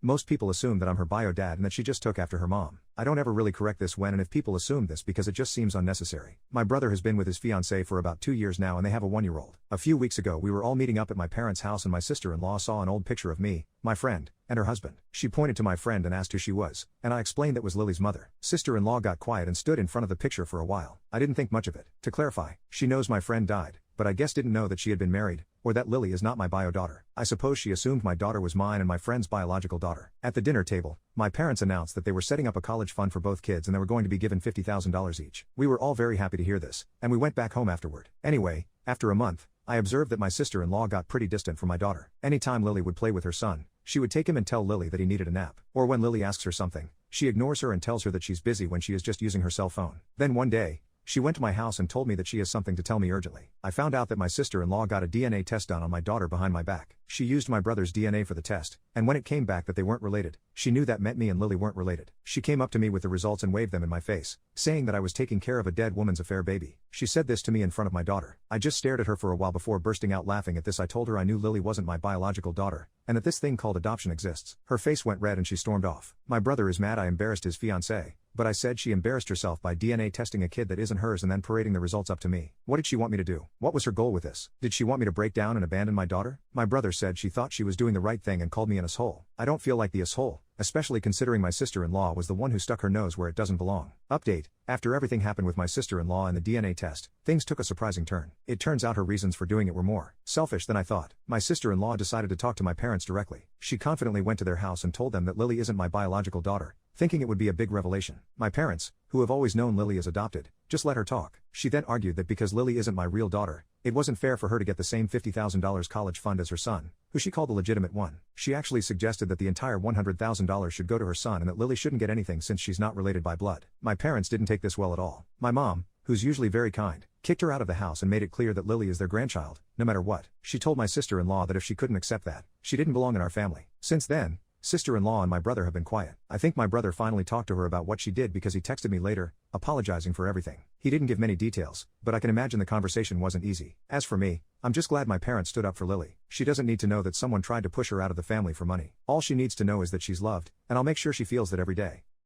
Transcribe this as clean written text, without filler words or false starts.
Most people assume that I'm her bio dad and that she just took after her mom. I don't ever really correct this when and if people assume this because it just seems unnecessary. My brother has been with his fiancée for about 2 years now and they have a 1-year-old. A few weeks ago we were all meeting up at my parents' house and my sister-in-law saw an old picture of me, my friend, and her husband. She pointed to my friend and asked who she was, and I explained that was Lily's mother. Sister-in-law got quiet and stood in front of the picture for a while. I didn't think much of it. To clarify, she knows my friend died, but I guess didn't know that she had been married, or that Lily is not my bio daughter. I suppose she assumed my daughter was mine and my friend's biological daughter. At the dinner table, my parents announced that they were setting up a college fund for both kids and they were going to be given $50,000 each. We were all very happy to hear this, and we went back home afterward. Anyway, after a month, I observed that my sister-in-law got pretty distant from my daughter. Anytime Lily would play with her son, she would take him and tell Lily that he needed a nap. Or when Lily asks her something, she ignores her and tells her that she's busy when she is just using her cell phone. Then one day, she went to my house and told me that she has something to tell me urgently. I found out that my sister-in-law got a DNA test done on my daughter behind my back. She used my brother's DNA for the test, and when it came back that they weren't related, she knew that meant me and Lily weren't related. She came up to me with the results and waved them in my face, saying that I was taking care of a dead woman's affair baby. She said this to me in front of my daughter. I just stared at her for a while before bursting out laughing at this. I told her I knew Lily wasn't my biological daughter, and that this thing called adoption exists. Her face went red and she stormed off. My brother is mad I embarrassed his fiancée, but I said she embarrassed herself by DNA testing a kid that isn't hers and then parading the results up to me. What did she want me to do? What was her goal with this? Did she want me to break down and abandon my daughter? My brother said she thought she was doing the right thing and called me an asshole. I don't feel like the asshole, especially considering my sister-in-law was the one who stuck her nose where it doesn't belong. Update: after everything happened with my sister-in-law and the DNA test, things took a surprising turn. It turns out her reasons for doing it were more selfish than I thought. My sister-in-law decided to talk to my parents directly. She confidently went to their house and told them that Lily isn't my biological daughter, thinking it would be a big revelation. My parents, who have always known Lily as adopted, just let her talk. She then argued that because Lily isn't my real daughter, it wasn't fair for her to get the same $50,000 college fund as her son, who she called the legitimate one. She actually suggested that the entire $100,000 should go to her son and that Lily shouldn't get anything since she's not related by blood. My parents didn't take this well at all. My mom, who's usually very kind, kicked her out of the house and made it clear that Lily is their grandchild, no matter what. She told my sister-in-law that if she couldn't accept that, she didn't belong in our family. Since then, sister-in-law and my brother have been quiet. I think my brother finally talked to her about what she did because he texted me later, apologizing for everything. He didn't give many details, but I can imagine the conversation wasn't easy. As for me, I'm just glad my parents stood up for Lily. She doesn't need to know that someone tried to push her out of the family for money. All she needs to know is that she's loved, and I'll make sure she feels that every day.